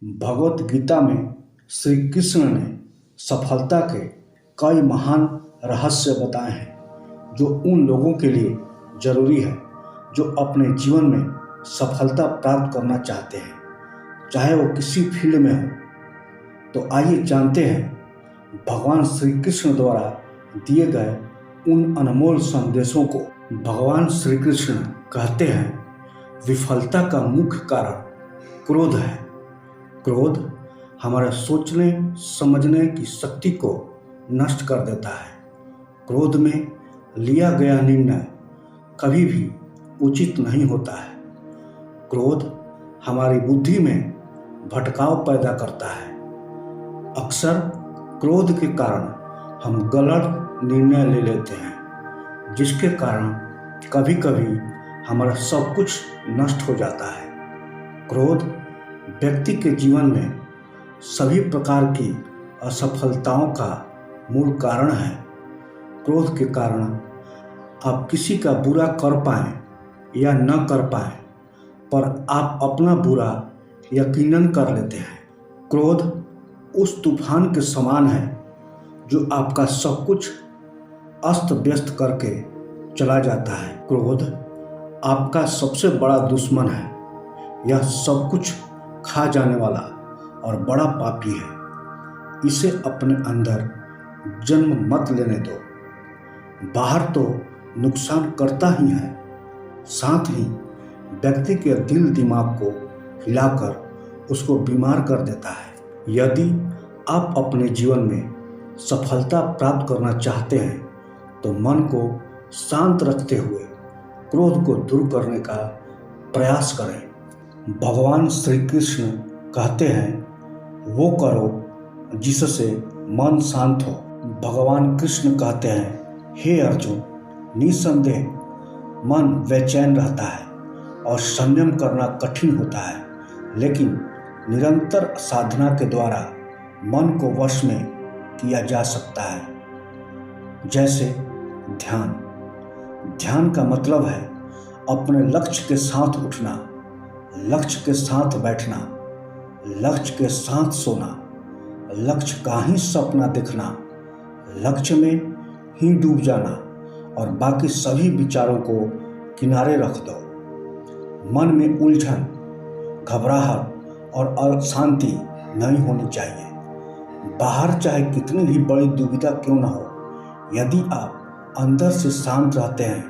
भगवत गीता में श्री कृष्ण ने सफलता के कई महान रहस्य बताए हैं जो उन लोगों के लिए जरूरी है जो अपने जीवन में सफलता प्राप्त करना चाहते हैं, चाहे वो किसी फील्ड में हो। तो आइए जानते हैं भगवान श्री कृष्ण द्वारा दिए गए उन अनमोल संदेशों को। भगवान श्री कृष्ण कहते हैं, विफलता का मुख्य कारण क्रोध है। क्रोध हमारे सोचने समझने की शक्ति को नष्ट कर देता है। क्रोध में लिया गया निर्णय कभी भी उचित नहीं होता है। क्रोध हमारी बुद्धि में भटकाव पैदा करता है। अक्सर क्रोध के कारण हम गलत निर्णय ले लेते हैं, जिसके कारण कभी कभी हमारा सब कुछ नष्ट हो जाता है। क्रोध व्यक्ति के जीवन में सभी प्रकार की असफलताओं का मूल कारण है। क्रोध के कारण आप किसी का बुरा कर पाएं या न कर पाएं, पर आप अपना बुरा यकीनन कर लेते हैं। क्रोध उस तूफान के समान है जो आपका सब कुछ अस्त व्यस्त करके चला जाता है। क्रोध आपका सबसे बड़ा दुश्मन है। यह सब कुछ खा जाने वाला और बड़ा पापी है। इसे अपने अंदर जन्म मत लेने दो। बाहर तो नुकसान करता ही है, साथ ही व्यक्ति के दिल दिमाग को हिलाकर उसको बीमार कर देता है। यदि आप अपने जीवन में सफलता प्राप्त करना चाहते हैं तो मन को शांत रखते हुए क्रोध को दूर करने का प्रयास करें। भगवान श्री कृष्ण कहते हैं, वो करो जिससे मन शांत हो। भगवान कृष्ण कहते हैं, हे अर्जुन, निसंदेह मन बेचैन रहता है और संयम करना कठिन होता है, लेकिन निरंतर साधना के द्वारा मन को वश में किया जा सकता है। जैसे ध्यान। ध्यान का मतलब है अपने लक्ष्य के साथ उठना, लक्ष्य के साथ बैठना, लक्ष्य के साथ सोना, लक्ष्य का ही सपना देखना, लक्ष्य में ही डूब जाना और बाकी सभी विचारों को किनारे रख दो। मन में उलझन, घबराहट और अशांति नहीं होनी चाहिए। बाहर चाहे कितनी भी बड़ी दुविधा क्यों न हो, यदि आप अंदर से शांत रहते हैं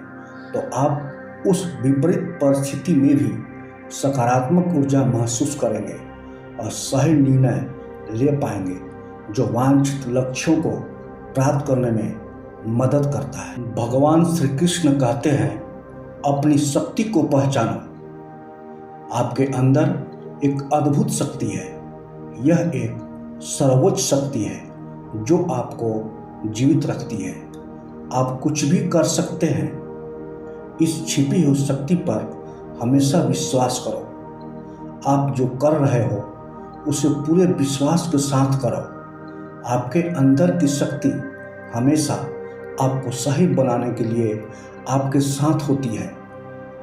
तो आप उस विपरीत परिस्थिति में भी सकारात्मक ऊर्जा महसूस करेंगे और सही निर्णय ले पाएंगे जो वांछित लक्ष्यों को प्राप्त करने में मदद करता है। भगवान श्री कृष्ण कहते हैं, अपनी शक्ति को पहचानो। आपके अंदर एक अद्भुत शक्ति है। यह एक सर्वोच्च शक्ति है जो आपको जीवित रखती है। आप कुछ भी कर सकते हैं। इस छिपी हुई शक्ति पर हमेशा विश्वास करो। आप जो कर रहे हो उसे पूरे विश्वास के साथ करो। आपके अंदर की शक्ति हमेशा आपको सही बनाने के लिए आपके साथ होती है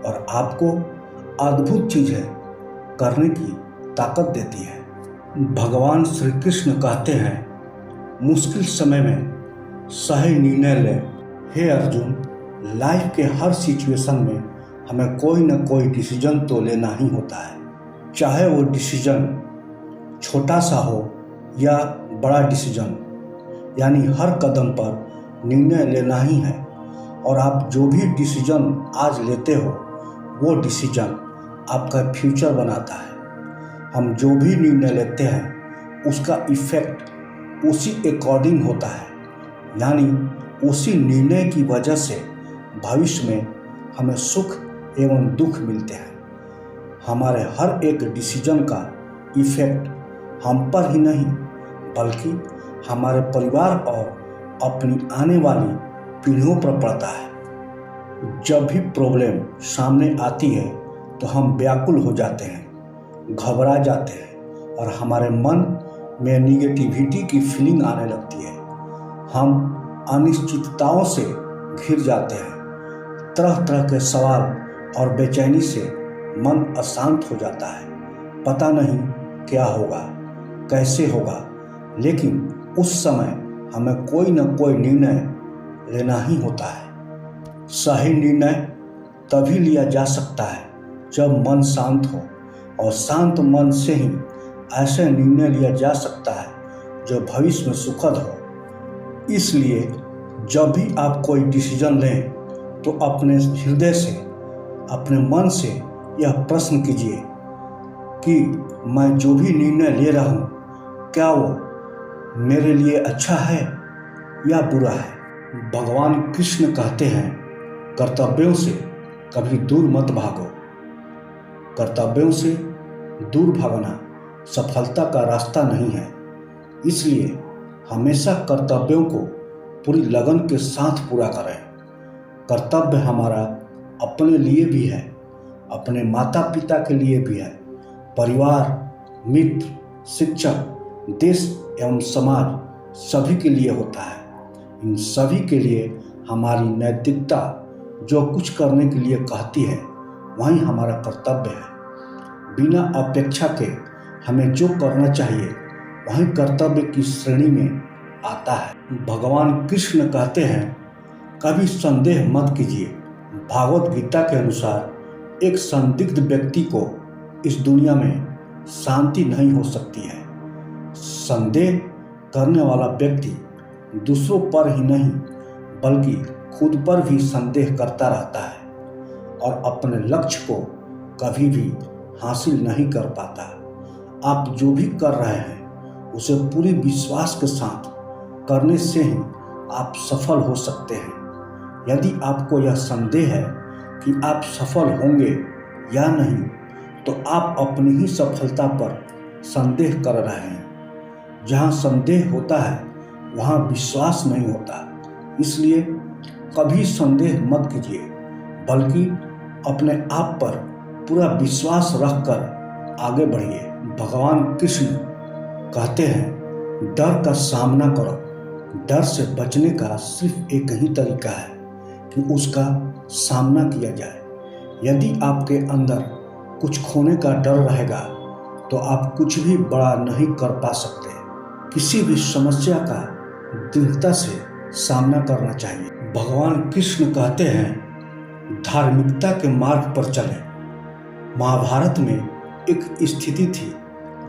और आपको अद्भुत चीज़ें करने की ताकत देती है। भगवान श्री कृष्ण कहते हैं, मुश्किल समय में सही निर्णय लें। हे अर्जुन, लाइफ के हर सिचुएशन में हमें कोई न कोई डिसीजन तो लेना ही होता है, चाहे वो डिसीजन छोटा सा हो या बड़ा डिसीजन। यानी हर कदम पर निर्णय लेना ही है और आप जो भी डिसीजन आज लेते हो वो डिसीजन आपका फ्यूचर बनाता है। हम जो भी निर्णय लेते हैं उसका इफेक्ट उसी अकॉर्डिंग होता है, यानी उसी निर्णय की वजह से भविष्य में हमें सुख एवं दुख मिलते हैं। हमारे हर एक डिसीजन का इफेक्ट हम पर ही नहीं बल्कि हमारे परिवार और अपनी आने वाली पीढ़ियों पर पड़ता है। जब भी प्रॉब्लम सामने आती है तो हम व्याकुल हो जाते हैं, घबरा जाते हैं और हमारे मन में निगेटिविटी की फीलिंग आने लगती है। हम अनिश्चितताओं से घिर जाते हैं। तरह तरह के सवाल और बेचैनी से मन अशांत हो जाता है। पता नहीं क्या होगा, कैसे होगा, लेकिन उस समय हमें कोई न कोई निर्णय लेना ही होता है। सही निर्णय तभी लिया जा सकता है जब मन शांत हो, और शांत मन से ही ऐसे निर्णय लिया जा सकता है जो भविष्य में सुखद हो। इसलिए जब भी आप कोई डिसीजन लें तो अपने हृदय से, अपने मन से यह प्रश्न कीजिए कि मैं जो भी निर्णय ले रहा हूँ क्या वो मेरे लिए अच्छा है या बुरा है। भगवान कृष्ण कहते हैं, कर्तव्यों से कभी दूर मत भागो। कर्तव्यों से दूर भागना सफलता का रास्ता नहीं है। इसलिए हमेशा कर्तव्यों को पूरी लगन के साथ पूरा करें। कर्तव्य हमारा अपने लिए भी है, अपने माता पिता के लिए भी है, परिवार, मित्र, शिक्षक, देश एवं समाज सभी के लिए होता है। इन सभी के लिए हमारी नैतिकता जो कुछ करने के लिए कहती है वही हमारा कर्तव्य है। बिना अपेक्षा के हमें जो करना चाहिए वही कर्तव्य की श्रेणी में आता है। भगवान कृष्ण कहते हैं, कभी संदेह मत कीजिए। भागवत गीता के अनुसार एक संदिग्ध व्यक्ति को इस दुनिया में शांति नहीं हो सकती है। संदेह करने वाला व्यक्ति दूसरों पर ही नहीं बल्कि खुद पर भी संदेह करता रहता है और अपने लक्ष्य को कभी भी हासिल नहीं कर पाता। आप जो भी कर रहे हैं उसे पूरी विश्वास के साथ करने से ही आप सफल हो सकते हैं। यदि आपको यह संदेह है कि आप सफल होंगे या नहीं, तो आप अपनी ही सफलता पर संदेह कर रहे हैं। जहाँ संदेह होता है वहाँ विश्वास नहीं होता। इसलिए कभी संदेह मत कीजिए, बल्कि अपने आप पर पूरा विश्वास रखकर आगे बढ़िए। भगवान कृष्ण कहते हैं, डर का सामना करो। डर से बचने का सिर्फ एक ही तरीका है कि उसका सामना किया जाए। यदि आपके अंदर कुछ खोने का डर रहेगा तो आप कुछ भी बड़ा नहीं कर पा सकते। किसी भी समस्या का दृढ़ता से सामना करना चाहिए। भगवान कृष्ण कहते हैं, धार्मिकता के मार्ग पर चलें। महाभारत में एक स्थिति थी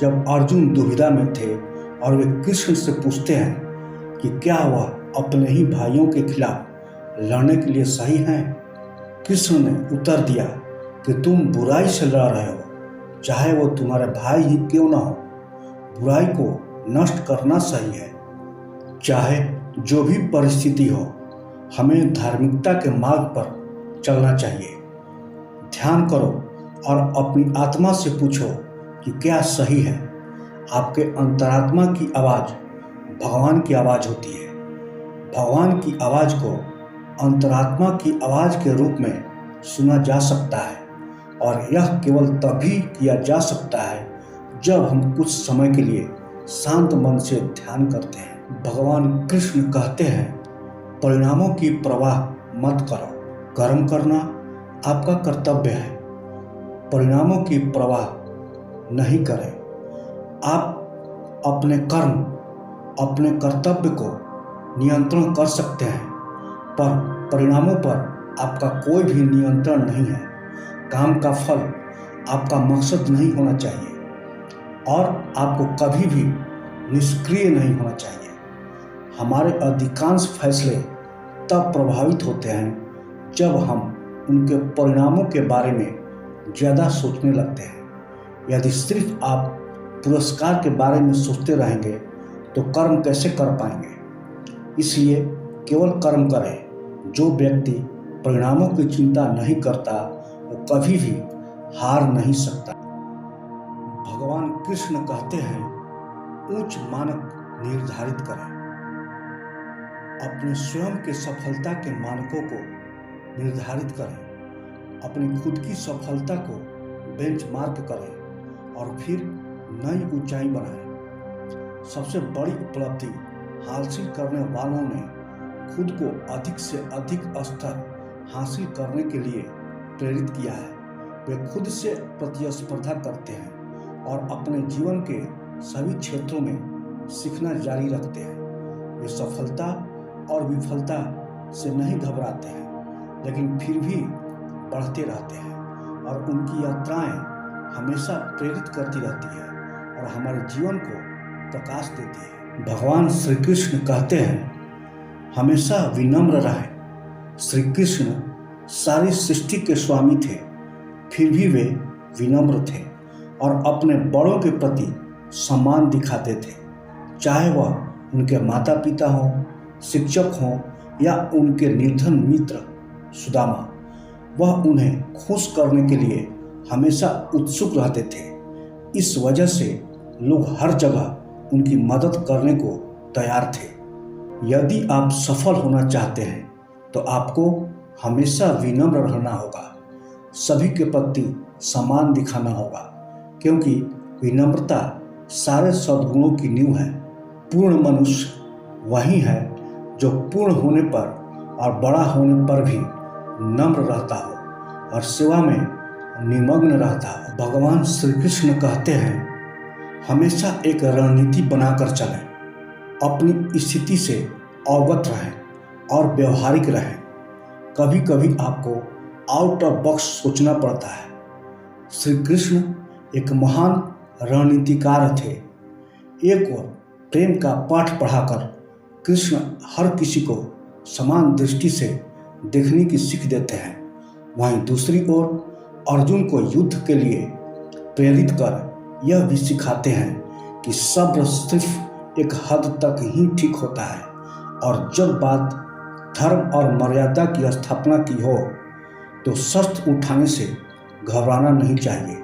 जब अर्जुन दुविधा में थे और वे कृष्ण से पूछते हैं कि क्या वह अपने ही भाइयों के खिलाफ लड़ने के लिए सही हैं। कृष्ण ने उत्तर दिया कि तुम बुराई से लड़ रहे हो, चाहे वो तुम्हारे भाई ही क्यों ना हो। बुराई को नष्ट करना सही है, चाहे जो भी परिस्थिति हो। हमें धार्मिकता के मार्ग पर चलना चाहिए। ध्यान करो और अपनी आत्मा से पूछो कि क्या सही है। आपके अंतरात्मा की आवाज़ भगवान की आवाज़ होती है। भगवान की आवाज़ को अंतरात्मा की आवाज़ के रूप में सुना जा सकता है, और यह केवल तभी किया जा सकता है जब हम कुछ समय के लिए शांत मन से ध्यान करते हैं। भगवान कृष्ण कहते हैं, परिणामों की परवाह मत करो। कर्म करना आपका कर्तव्य है। परिणामों की परवाह नहीं करें। आप अपने कर्म, अपने कर्तव्य को नियंत्रण कर सकते हैं, पर परिणामों पर आपका कोई भी नियंत्रण नहीं है। काम का फल आपका मकसद नहीं होना चाहिए और आपको कभी भी निष्क्रिय नहीं होना चाहिए। हमारे अधिकांश फैसले तब प्रभावित होते हैं जब हम उनके परिणामों के बारे में ज़्यादा सोचने लगते हैं। यदि सिर्फ आप पुरस्कार के बारे में सोचते रहेंगे तो कर्म कैसे कर पाएंगे। इसलिए केवल कर्म करें। जो व्यक्ति परिणामों की चिंता नहीं करता वो कभी भी हार नहीं सकता। भगवान कृष्ण कहते हैं, उच्च मानक निर्धारित करें। अपने स्वयं के सफलता के मानकों को निर्धारित करें। अपनी खुद की सफलता को बेंचमार्क करें और फिर नई ऊंचाई बनाएं। सबसे बड़ी उपलब्धि हासिल करने वालों ने खुद को अधिक से अधिक स्तर हासिल करने के लिए प्रेरित किया है। वे खुद से प्रतिस्पर्धा करते हैं और अपने जीवन के सभी क्षेत्रों में सीखना जारी रखते हैं। वे सफलता और विफलता से नहीं घबराते हैं, लेकिन फिर भी बढ़ते रहते हैं और उनकी यात्राएं हमेशा प्रेरित करती रहती है और हमारे जीवन को प्रकाश देती है। भगवान श्री कृष्ण कहते हैं, हमेशा विनम्र रहें। श्री कृष्ण सारी सृष्टि के स्वामी थे, फिर भी वे विनम्र थे और अपने बड़ों के प्रति सम्मान दिखाते थे, चाहे वह उनके माता पिता हों, शिक्षक हों या उनके निर्धन मित्र सुदामा। वह उन्हें खुश करने के लिए हमेशा उत्सुक रहते थे। इस वजह से लोग हर जगह उनकी मदद करने को तैयार थे। यदि आप सफल होना चाहते हैं तो आपको हमेशा विनम्र रहना होगा, सभी के प्रति सम्मान दिखाना होगा, क्योंकि विनम्रता सारे सद्गुणों की नींव है। पूर्ण मनुष्य वही है जो पूर्ण होने पर और बड़ा होने पर भी नम्र रहता हो और सेवा में निमग्न रहता हो। भगवान श्री कृष्ण कहते हैं, हमेशा एक रणनीति बनाकर चलें, अपनी स्थिति से अवगत रहें और व्यवहारिक रहें। कभी कभी आपको आउट ऑफ बॉक्स सोचना पड़ता है। श्री कृष्ण एक महान रणनीतिकार थे। एक ओर प्रेम का पाठ पढ़ाकर कृष्ण हर किसी को समान दृष्टि से देखने की सीख देते हैं, वहीं दूसरी ओर अर्जुन को युद्ध के लिए प्रेरित कर यह भी सिखाते हैं कि सब्र सिर्फ एक हद तक ही ठीक होता है और जब बात धर्म और मर्यादा की स्थापना की हो तो शस्त्र उठाने से घबराना नहीं चाहिए।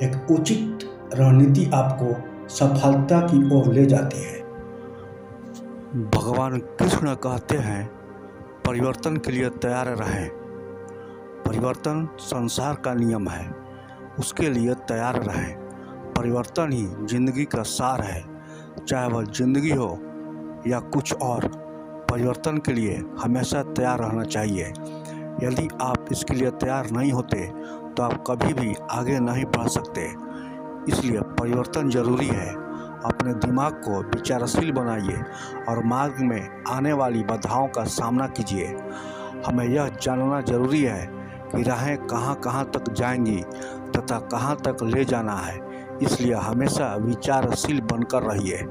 एक उचित रणनीति आपको सफलता की ओर ले जाती है। भगवान कृष्ण कहते हैं, परिवर्तन के लिए तैयार रहें। परिवर्तन संसार का नियम है, उसके लिए तैयार रहें। परिवर्तन ही जिंदगी का सार है, चाहे वह जिंदगी हो या कुछ और। परिवर्तन के लिए हमेशा तैयार रहना चाहिए। यदि आप इसके लिए तैयार नहीं होते तो आप कभी भी आगे नहीं बढ़ सकते। इसलिए परिवर्तन जरूरी है। अपने दिमाग को विचारशील बनाइए और मार्ग में आने वाली बाधाओं का सामना कीजिए। हमें यह जानना जरूरी है कि राहें कहाँ कहाँ तक जाएंगी तथा कहाँ तक ले जाना है। इसलिए हमेशा विचारशील बनकर रहिए।